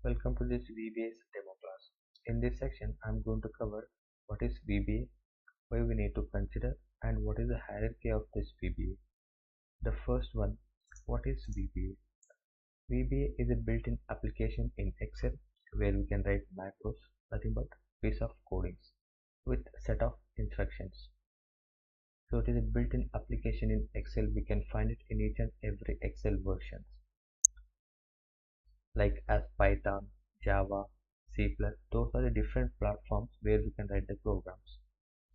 Welcome to this VBA's demo class. In this section, I am going to cover what is VBA, why we need to consider, and what is the hierarchy of this VBA. The first one, what is VBA? VBA is a built-in application in Excel where we can write macros, nothing but piece of codings with set of instructions. So it is a built-in application in Excel. We can find it in each and every Excel version, like as Python, Java, C++. Those are the different platforms where we can write the programs.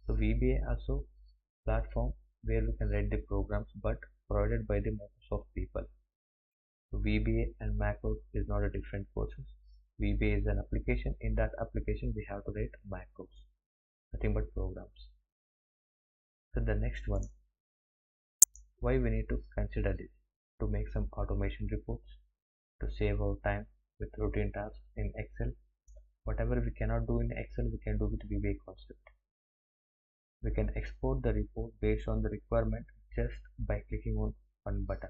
So VBA also platform where we can write the programs, but provided by the Microsoft people. So VBA and macros is not a different process. VBA is an application. In that application, we have to write macros, nothing but programs. So the next one, why we need to consider this? To make some automation reports, to save our time with routine tasks in Excel. Whatever we cannot do in Excel, we can do with VBA concept. We can export the report based on the requirement just by clicking on one button.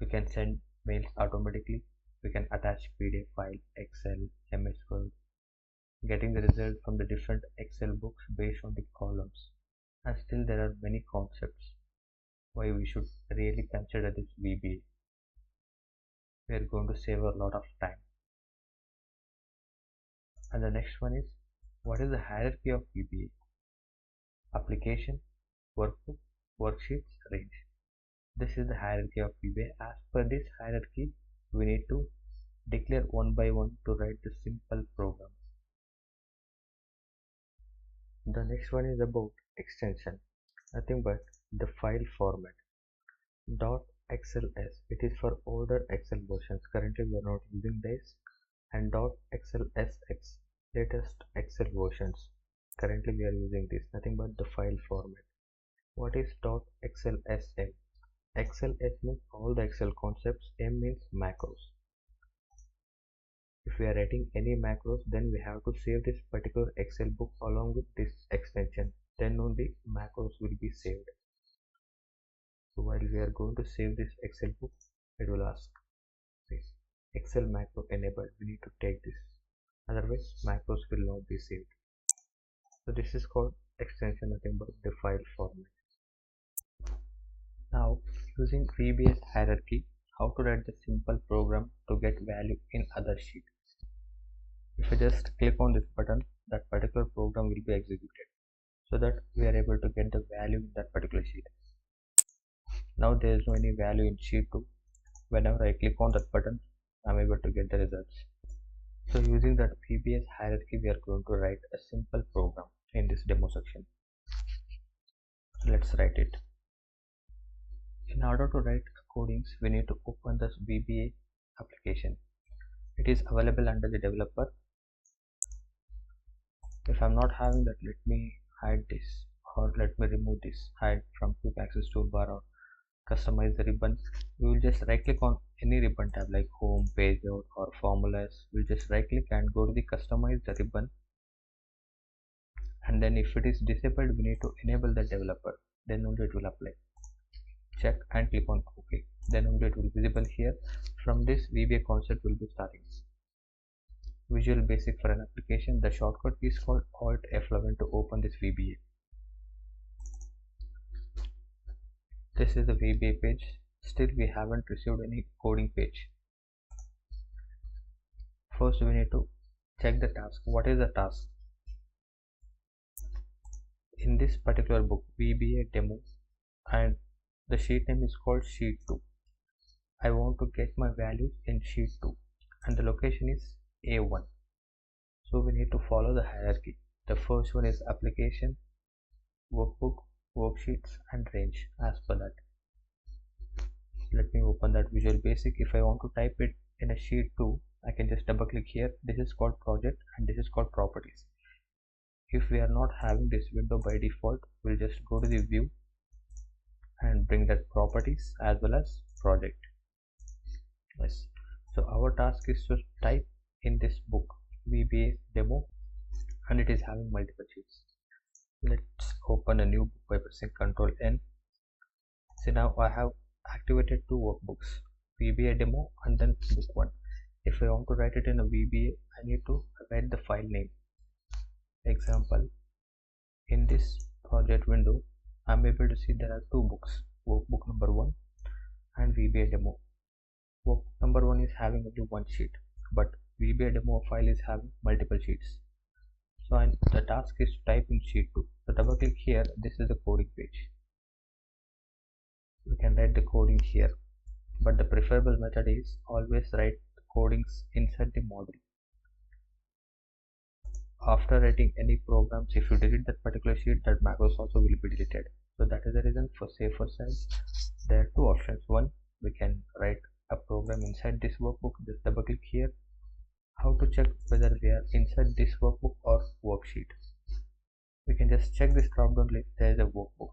We can send mails automatically. We can attach PDF file, Excel, MS Word, getting the result from the different Excel books based on the columns. And still there are many concepts why we should really consider this VBA. We are going to save a lot of time. And the next one is, what is the hierarchy of VBA? Application, workbook, worksheets, range. This is the hierarchy of VBA. As per this hierarchy, we need to declare one by one to write the simple program. The next one is about extension, nothing but the file format. .xls, it is for older Excel versions. Currently we are not using this. And .xlsx, latest Excel versions. Currently we are using this, nothing but the file format. What is .xlsm? XLS means all the Excel concepts, M means macros. If we are writing any macros, then we have to save this particular Excel book along with this extension. Then only macros will be saved. So while we are going to save this Excel book, it will ask this Excel macro enabled. We need to take this. Otherwise, macros will not be saved. So this is called extension, nothing but the file format. Now, using VBA's hierarchy, how to write the simple program to get value in other sheet. If I just click on this button, that particular program will be executed, so that we are able to get the value in that particular sheet. Now there is no any value in sheet 2. Whenever I click on that button, I am able to get the results. So using that VBA's hierarchy, we are going to write a simple program in this demo section. Let's write it. In order to write codings, we need to open this VBA application. It is available under the developer. If I'm not having that, let me hide this, or let me remove this, hide from quick access toolbar, or customize the ribbon. We will just right click on any ribbon tab like home, page out, or formulas. We'll just right click and go to the customize the ribbon. And then if it is disabled, we need to enable the developer. Then only it will apply. Check and click on OK. Then only it will be visible here. From this VBA concept will be starting. Visual Basic for an application. The shortcut is called Alt F11 to open this VBA. This is the VBA page. Still we haven't received any coding page. First we need to check the task. What is the task? In this particular book, VBA demo, and the sheet name is called sheet 2. I want to get my values in sheet 2 and the location is A1. So we need to follow the hierarchy. The first one is application, workbook, worksheets, and range. As per that, let me open that Visual Basic. If I want to type it in a sheet 2, I can just double click here. This is called project and this is called properties. If we are not having this window by default, we'll just go to the view and bring that properties as well as project. Yes. So our task is to type in this book VBA demo, and it is having multiple sheets. Let's open a new book by pressing Ctrl N. So now I have activated two workbooks, VBA demo and then book 1. If if I want to write it in a VBA, I need to write the file name. Example, in this project window, I'm able to see there are two books, workbook number 1 and VBA demo. Workbook number 1 is having only one sheet, but VBA demo file is having multiple sheets. So the task is to type in sheet 2. So double click here, this is the coding page. We can write the coding here, but the preferable method is always write the codings inside the module. After writing any programs, if you delete that particular sheet, that macros also will be deleted. So that is the reason, for safer side, there are two options. One, we can write a program inside this workbook. Just double click here. How to check whether we are inside this workbook or worksheet? We can just check this drop down list. There is a workbook.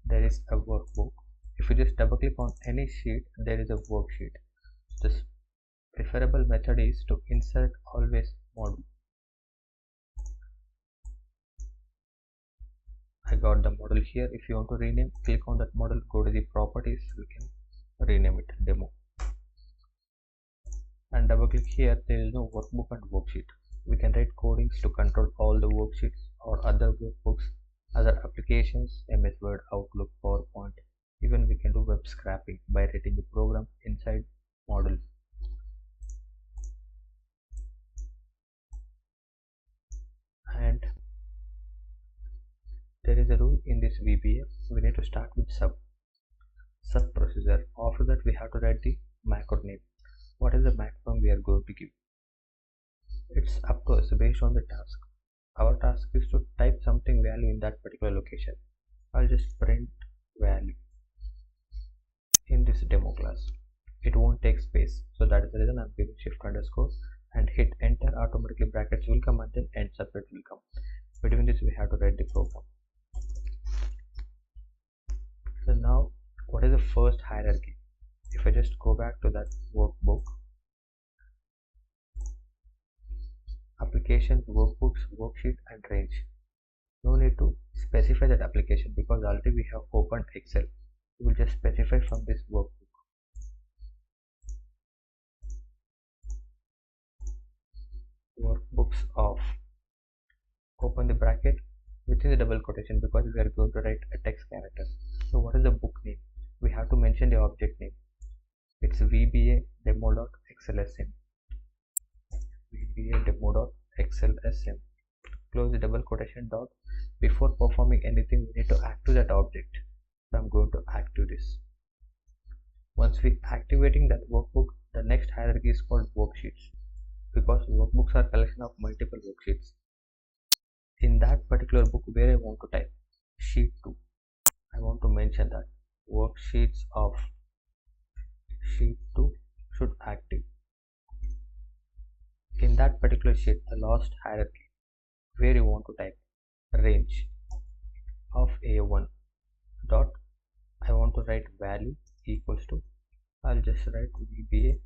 There is a workbook. If you just double click on any sheet, there is a worksheet. So this preferable method is to insert always module. I got the model here. If you want to rename, click on that model, go to the properties, we can rename it demo. And double click here, there is no workbook and worksheet. We can write codings to control all the worksheets or other workbooks, other applications, MS Word, Outlook, PowerPoint. Even we can do web scraping by writing the program inside model. And there is a rule in this VBA. We need to start with sub procedure. After that, we have to write the macro name. What is the macro we are going to give? It's up to us based on the task. Our task is to type something value in that particular location. I'll just print value in this demo class. It won't take space, so that is the reason I'm giving shift underscore and hit enter. Automatically brackets will come and then end separate will come. Between this, we have to write the program. So now, what is the first hierarchy? If I just go back to that workbook, application, workbooks, worksheet and range. No need to specify that application because already we have opened Excel. We will just specify from this workbook. Workbooks of, open the bracket within the double quotation because we are going to write a text character. So what is the book name? We have to mention the object name. It's VBA demo.xlsm. VBA demo.xlsm. Close the double quotation dot. Before performing anything, we need to active that object. So I'm going to active this. Once we activating that workbook, the next hierarchy is called worksheets because workbooks are collection of multiple worksheets. In that particular book where I want to type sheet 2, I want to mention that worksheets of sheet 2 should active. In that particular sheet, the last hierarchy where you want to type range of A1 dot, I want to write value equals to, I'll just write VBA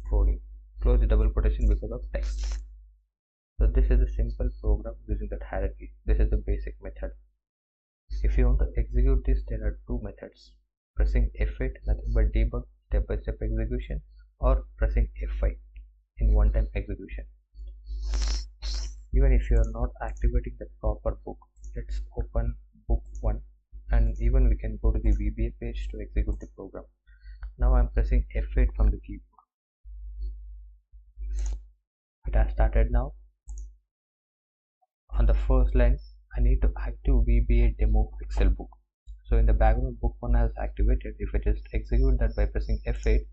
coding. Close the double quotation because of text. So this is a simple program using that hierarchy. This is the basic method. If you want to execute this, there are two methods. Pressing F8, nothing but debug, step-by-step execution, or pressing F5 in one-time execution. Even if you are not activating the proper book, let's open book 1 and even we can go to the VBA page to execute the program. Now I'm pressing F8 from the keyboard. It has started now. On the first line, I need to active VBA demo Excel book. So in the background, book 1 has activated. If I just execute that by pressing F8,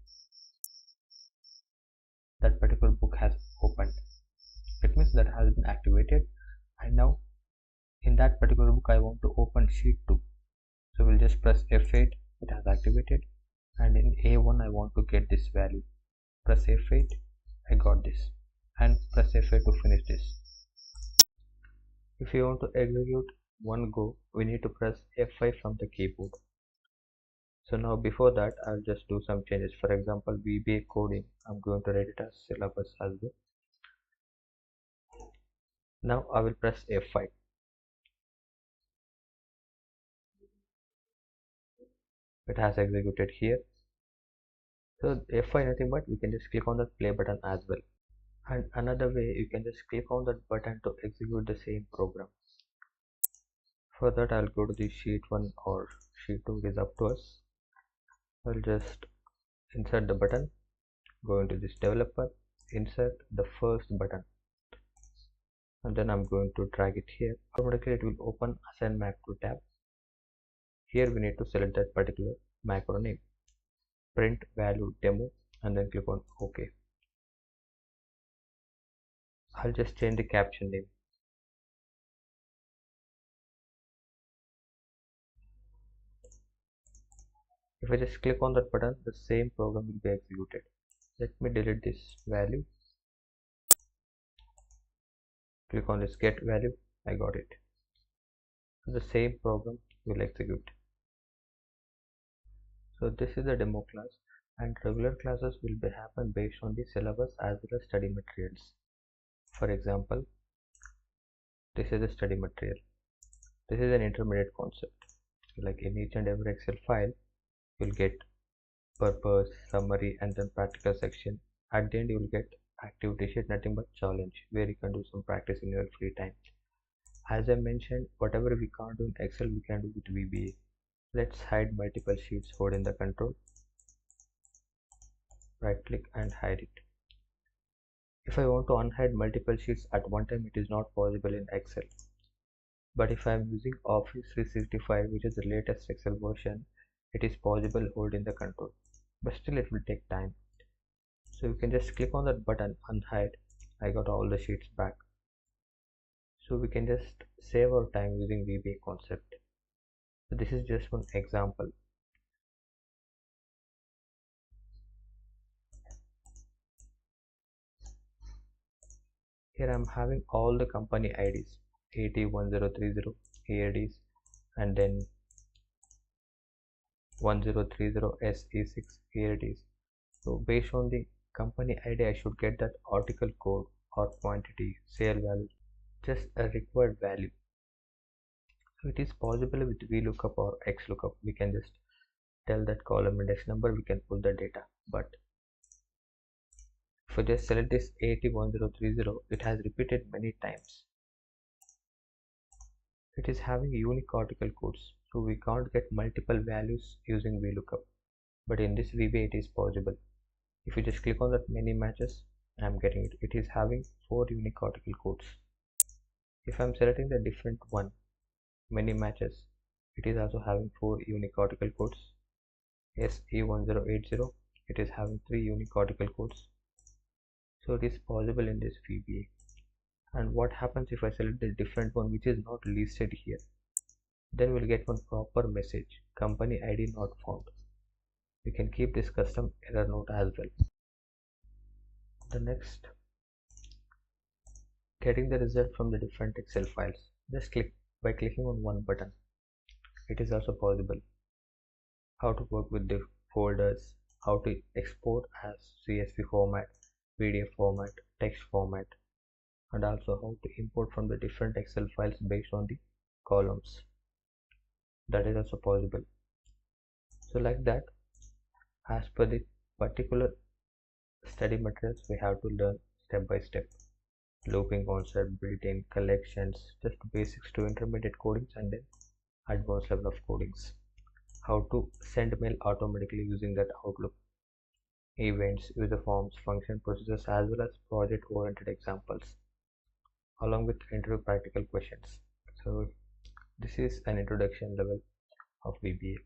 that particular book has opened. It means that has been activated. And now in that particular book, I want to open sheet 2. So we'll just press F8, it has activated. And in A1, I want to get this value. Press F8, I got this. And press F8 to finish this. If you want to execute one go, we need to press F5 from the keyboard. So now before that, I'll just do some changes. For example, VBA coding, I'm going to write it as syllabus as well. Now I will press F5. It has executed here. So F5 nothing but we can just click on the play button as well. And another way, you can just click on that button to execute the same program. For that, I'll go to the sheet 1 or sheet 2, it is up to us. I'll just insert the button, go into this developer, insert the first button, and then I'm going to drag it here. Automatically it will open assign macro tab. Here we need to select that particular macro name, print value demo, and then click on OK. I'll just change the caption name. If I just click on that button, the same program will be executed. Let me delete this value. Click on this get value. I got it. So the same program will execute. So this is the demo class, and regular classes will be happen based on the syllabus as well as study materials. For example, this is the study material. This is an intermediate concept. Like in each and every Excel file, you'll get purpose, summary, and then practical section. At the end, you will get activity sheet, nothing but challenge, where you can do some practice in your free time. As I mentioned, whatever we can't do in Excel, we can do with VBA. Let's hide multiple sheets, hold in the control, right click and hide it. If I want to unhide multiple sheets at one time, it is not possible in Excel. But if I am using Office 365, which is the latest Excel version, it is possible hold in the control. But still it will take time. So you can just click on that button, unhide. I got all the sheets back. So we can just save our time using VBA concept. So this is just one example. Here I'm having all the company IDs, 801030 ADs, and then 1030SE6 ADs. So based on the company ID, I should get that article code or quantity, sale value, just a required value. So it is possible with VLOOKUP or XLOOKUP. We can just tell that column index number, we can pull the data. But if I just select this 801030, it has repeated many times. It is having unique article codes, so we can't get multiple values using VLOOKUP. But in this VBA, it is possible. If you just click on that many matches, I'm getting it. It is having 4 unique article codes. If I'm selecting the different one, many matches, it is also having 4 unique article codes. SE1080, it is having 3 unique article codes. So it is possible in this VBA. And what happens if I select the different one which is not listed here? Then we'll get one proper message, company ID not found. We can keep this custom error note as well. The next, getting the result from the different Excel files. Just click by clicking on one button. It is also possible. How to work with the folders, how to export as CSV format, PDF format, text format, and also how to import from the different Excel files based on the columns. That is also possible. So like that, as per the particular study materials, we have to learn step by step. Looping concept, built-in collections, just basics to intermediate codings, and then advanced level of codings. How to send mail automatically using that Outlook, events, user forms, function procedures, as well as project-oriented examples, along with interview practical questions. So this is an introduction level of VBA.